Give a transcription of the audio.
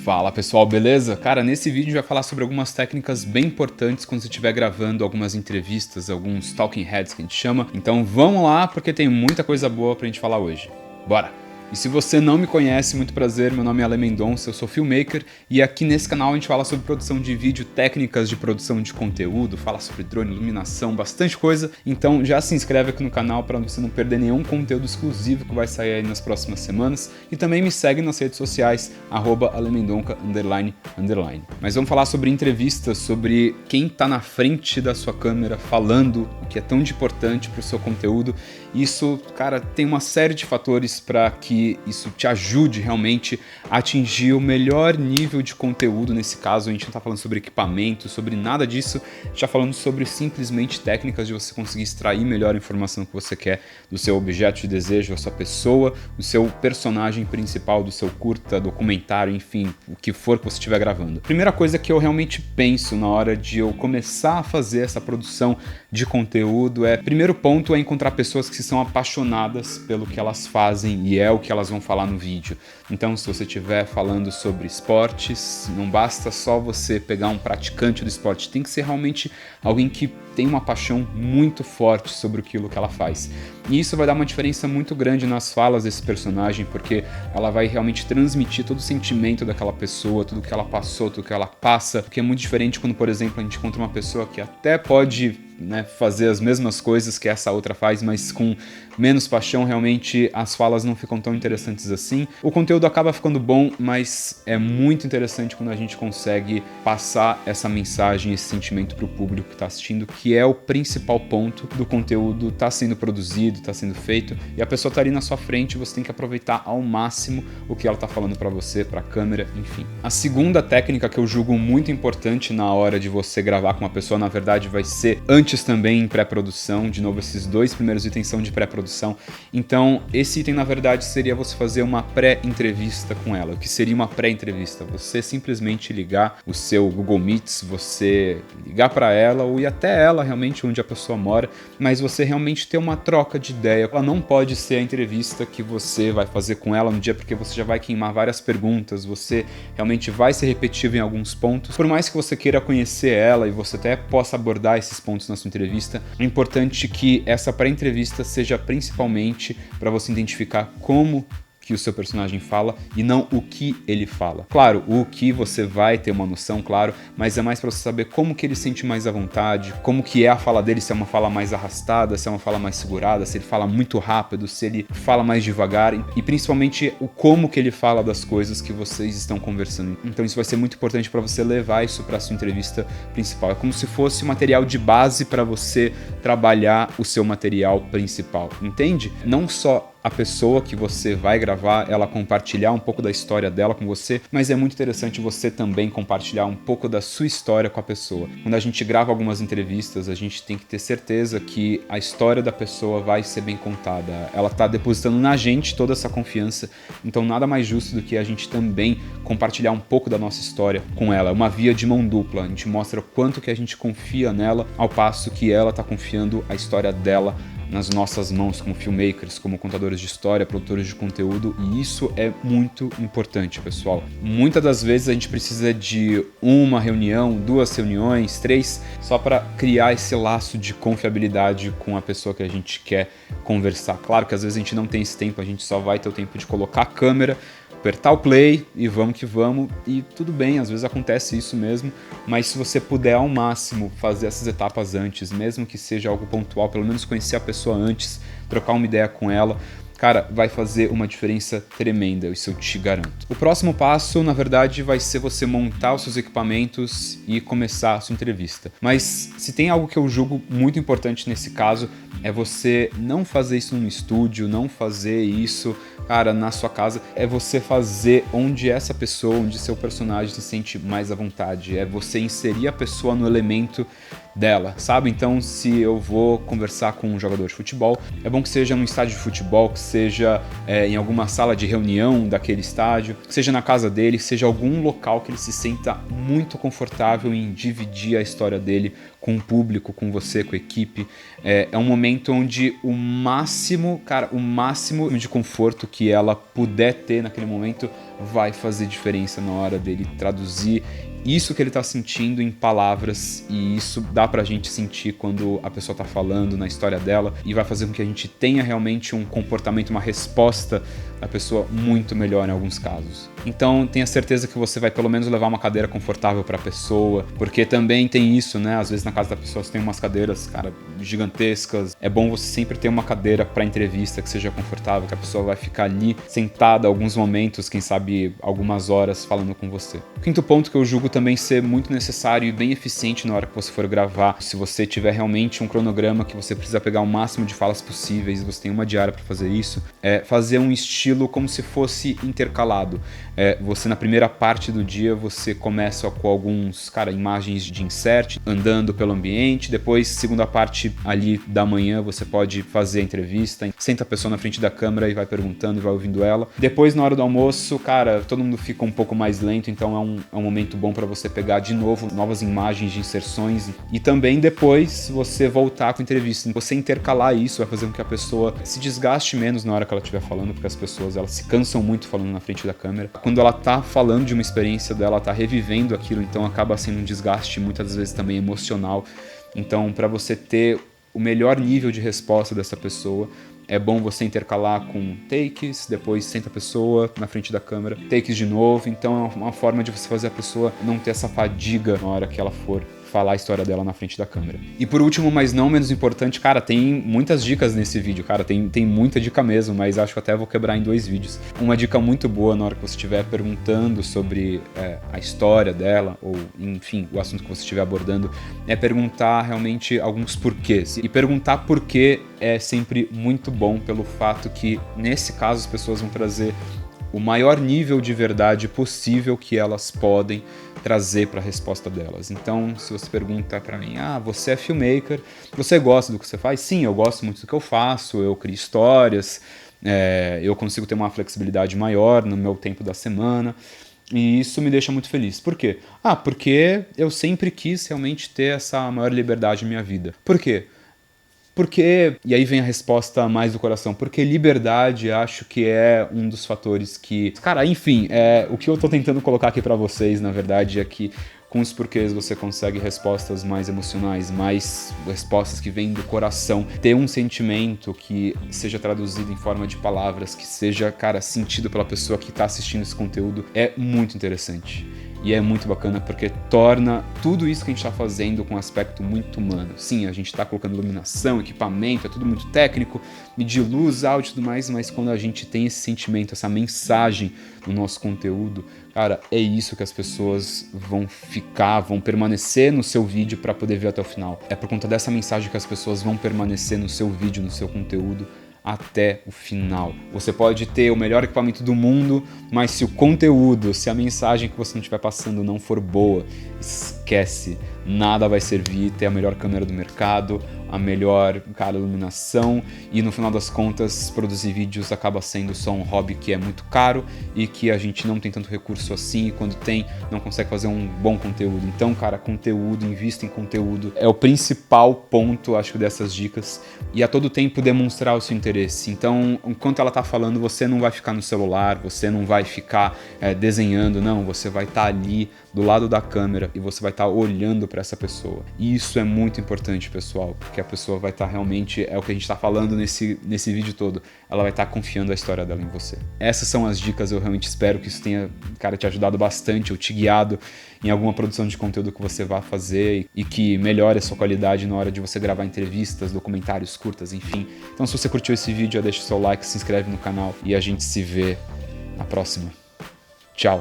Fala pessoal, beleza? Cara, nesse vídeo a gente vai falar sobre algumas técnicas bem importantes quando você estiver gravando algumas entrevistas, alguns talking heads que a gente chama. Então vamos lá, porque tem muita coisa boa pra gente falar hoje. Bora! E se você não me conhece, muito prazer, meu nome é Ale Mendonça, eu sou filmmaker e aqui nesse canal a gente fala sobre produção de vídeo, técnicas de produção de conteúdo, fala sobre drone, iluminação, bastante coisa. Então já se inscreve aqui no canal para você não perder nenhum conteúdo exclusivo que vai sair aí nas próximas semanas e também me segue nas redes sociais, @alemendonca__. Mas vamos falar sobre entrevistas, sobre quem tá na frente da sua câmera falando o que é tão importante para o seu conteúdo. Isso, cara, tem uma série de fatores para que isso te ajude realmente a atingir o melhor nível de conteúdo. Nesse caso, a gente não está falando sobre equipamento, sobre nada disso, já falando sobre simplesmente técnicas de você conseguir extrair melhor a informação que você quer do seu objeto de desejo, da sua pessoa, do seu personagem principal, do seu curta, documentário, enfim, o que for que você estiver gravando. Primeira coisa que eu realmente penso na hora de eu começar a fazer essa produção de conteúdo primeiro ponto é encontrar pessoas que são apaixonadas pelo que elas fazem e é o que elas vão falar no vídeo. Então, se você estiver falando sobre esportes, não basta só você pegar um praticante do esporte, tem que ser realmente alguém que tem uma paixão muito forte sobre aquilo que ela faz. E isso vai dar uma diferença muito grande nas falas desse personagem, porque ela vai realmente transmitir todo o sentimento daquela pessoa, tudo que ela passou, tudo que ela passa, porque é muito diferente quando, por exemplo, a gente encontra uma pessoa que até pode fazer as mesmas coisas que essa outra faz, mas com menos paixão, realmente as falas não ficam tão interessantes assim. O conteúdo acaba ficando bom, mas é muito interessante quando a gente consegue passar essa mensagem, esse sentimento para o público que está assistindo, que é o principal ponto do conteúdo tá sendo produzido, tá sendo feito, e a pessoa tá ali na sua frente, você tem que aproveitar ao máximo o que ela tá falando para você, para a câmera, enfim. A segunda técnica que eu julgo muito importante na hora de você gravar com uma pessoa, na verdade, vai ser antes também em pré-produção. De novo, esses dois primeiros itens são de pré-produção. Então, esse item, na verdade, seria você fazer uma pré-entrevista com ela. O que seria uma pré-entrevista? Você simplesmente ligar o seu Google Meets, você ligar para ela ou ir até ela, realmente, onde a pessoa mora, mas você realmente ter uma troca de ideia. Ela não pode ser a entrevista que você vai fazer com ela no dia, porque você já vai queimar várias perguntas, você realmente vai ser repetitivo em alguns pontos. Por mais que você queira conhecer ela e você até possa abordar esses pontos na sua entrevista, é importante que essa pré-entrevista seja principalmente para você identificar como que o seu personagem fala e não o que ele fala. Claro, o que você vai ter uma noção, claro, mas é mais para você saber como que ele sente mais à vontade, como que é a fala dele, se é uma fala mais arrastada, se é uma fala mais segurada, se ele fala muito rápido, se ele fala mais devagar e principalmente o como que ele fala das coisas que vocês estão conversando. Então isso vai ser muito importante para você levar isso para sua entrevista principal. É como se fosse um material de base para você trabalhar o seu material principal, entende? Não só a pessoa que você vai gravar, ela compartilhar um pouco da história dela com você, mas é muito interessante você também compartilhar um pouco da sua história com a pessoa. Quando a gente grava algumas entrevistas, a gente tem que ter certeza que a história da pessoa vai ser bem contada. Ela está depositando na gente toda essa confiança, então nada mais justo do que a gente também compartilhar um pouco da nossa história com ela. É uma via de mão dupla, a gente mostra o quanto que a gente confia nela, ao passo que ela está confiando a história dela nas nossas mãos como filmmakers, como contadores de história, produtores de conteúdo, e isso é muito importante, pessoal. Muitas das vezes a gente precisa de uma reunião, 2 reuniões, 3, só para criar esse laço de confiabilidade com a pessoa que a gente quer conversar. Claro que às vezes a gente não tem esse tempo, a gente só vai ter o tempo de colocar a câmera, apertar o play e vamos que vamos, e tudo bem, às vezes acontece isso mesmo, mas se você puder ao máximo fazer essas etapas antes, mesmo que seja algo pontual, pelo menos conhecer a pessoa antes, trocar uma ideia com ela, cara, vai fazer uma diferença tremenda, isso eu te garanto. O próximo passo, na verdade, vai ser você montar os seus equipamentos e começar a sua entrevista. Mas se tem algo que eu julgo muito importante nesse caso, é você não fazer isso num estúdio, não fazer isso, cara, na sua casa. É você fazer onde essa pessoa, onde seu personagem se sente mais à vontade. É você inserir a pessoa no elemento dela, sabe? Então, se eu vou conversar com um jogador de futebol, é bom que seja num estádio de futebol, que seja em alguma sala de reunião daquele estádio, que seja na casa dele, que seja algum local que ele se sinta muito confortável em dividir a história dele com o público, com você, com a equipe. É um momento onde o máximo de conforto que ela puder ter naquele momento vai fazer diferença na hora dele traduzir isso que ele tá sentindo em palavras, e isso dá pra gente sentir quando a pessoa tá falando na história dela, e vai fazer com que a gente tenha realmente um comportamento, uma resposta da pessoa muito melhor em alguns casos. Então tenha certeza que você vai pelo menos levar uma cadeira confortável pra pessoa, porque também tem isso, né? Às vezes na casa da pessoa você tem umas cadeiras, cara, gigantescas. É bom você sempre ter uma cadeira pra entrevista que seja confortável, que a pessoa vai ficar ali sentada alguns momentos, quem sabe algumas horas falando com você. O quinto ponto que eu julgo também ser muito necessário e bem eficiente na hora que você for gravar, se você tiver realmente um cronograma que você precisa pegar o máximo de falas possíveis, você tem uma diária para fazer isso, é fazer um estilo como se fosse intercalado. Você na primeira parte do dia você começa com alguns, imagens de insert, andando pelo ambiente, depois segunda parte ali da manhã você pode fazer a entrevista, senta a pessoa na frente da câmera e vai perguntando e vai ouvindo ela. Depois na hora do almoço, todo mundo fica um pouco mais lento, então é um momento bom para você pegar de novo novas imagens de inserções e também depois você voltar com a entrevista. Você intercalar isso vai fazer com que a pessoa se desgaste menos na hora que ela estiver falando, porque as pessoas elas se cansam muito falando na frente da câmera. Quando ela tá falando de uma experiência dela, tá revivendo aquilo, então acaba sendo um desgaste muitas vezes também emocional. Então, para você ter o melhor nível de resposta dessa pessoa, é bom você intercalar com takes, depois senta a pessoa na frente da câmera, takes de novo. Então é uma forma de você fazer a pessoa não ter essa fadiga na hora que ela for falar a história dela na frente da câmera. E por último, mas não menos importante, tem muitas dicas nesse vídeo, tem muita dica mesmo, mas acho que até vou quebrar em 2 vídeos. Uma dica muito boa na hora que você estiver perguntando sobre a história dela, ou enfim, o assunto que você estiver abordando, é perguntar realmente alguns porquês. E perguntar porquê é sempre muito bom, pelo fato que, nesse caso, as pessoas vão trazer o maior nível de verdade possível que elas podem trazer para a resposta delas. Então, se você pergunta para mim, você é filmmaker, você gosta do que você faz? Sim, eu gosto muito do que eu faço, eu crio histórias, eu consigo ter uma flexibilidade maior no meu tempo da semana, e isso me deixa muito feliz. Por quê? Porque eu sempre quis realmente ter essa maior liberdade na minha vida. Por quê? Porque, e aí vem a resposta mais do coração, porque liberdade acho que é um dos fatores que... enfim, o que eu tô tentando colocar aqui pra vocês, na verdade, é que com os porquês você consegue respostas mais emocionais, mais respostas que vêm do coração. Ter um sentimento que seja traduzido em forma de palavras, que seja, sentido pela pessoa que tá assistindo esse conteúdo, é muito interessante. E é muito bacana porque torna tudo isso que a gente está fazendo com um aspecto muito humano. Sim, a gente está colocando iluminação, equipamento, é tudo muito técnico, medir luz, áudio e tudo mais, mas quando a gente tem esse sentimento, essa mensagem no nosso conteúdo, é isso que as pessoas vão permanecer no seu vídeo para poder ver até o final. É por conta dessa mensagem que as pessoas vão permanecer no seu vídeo, no seu conteúdo, até o final. Você pode ter o melhor equipamento do mundo, mas se o conteúdo, se a mensagem que você não estiver passando não for boa, esquece, nada vai servir. Ter a melhor câmera do mercado, a melhor iluminação, e no final das contas produzir vídeos acaba sendo só um hobby que é muito caro e que a gente não tem tanto recurso assim, e quando tem, não consegue fazer um bom conteúdo. Então, conteúdo, invista em conteúdo, é o principal ponto, acho, dessas dicas, e a todo tempo demonstrar o seu interesse. Então, enquanto ela tá falando, você não vai ficar no celular, você não vai ficar desenhando, não, você vai estar ali do lado da câmera e você vai estar olhando para essa pessoa. E isso é muito importante, pessoal, porque a pessoa vai estar realmente, é o que a gente está falando nesse vídeo todo, ela vai estar confiando a história dela em você. Essas são as dicas, eu realmente espero que isso tenha, te ajudado bastante, ou te guiado em alguma produção de conteúdo que você vá fazer e que melhore a sua qualidade na hora de você gravar entrevistas, documentários, curtas, enfim. Então, se você curtiu esse vídeo, deixa o seu like, se inscreve no canal e a gente se vê na próxima. Tchau!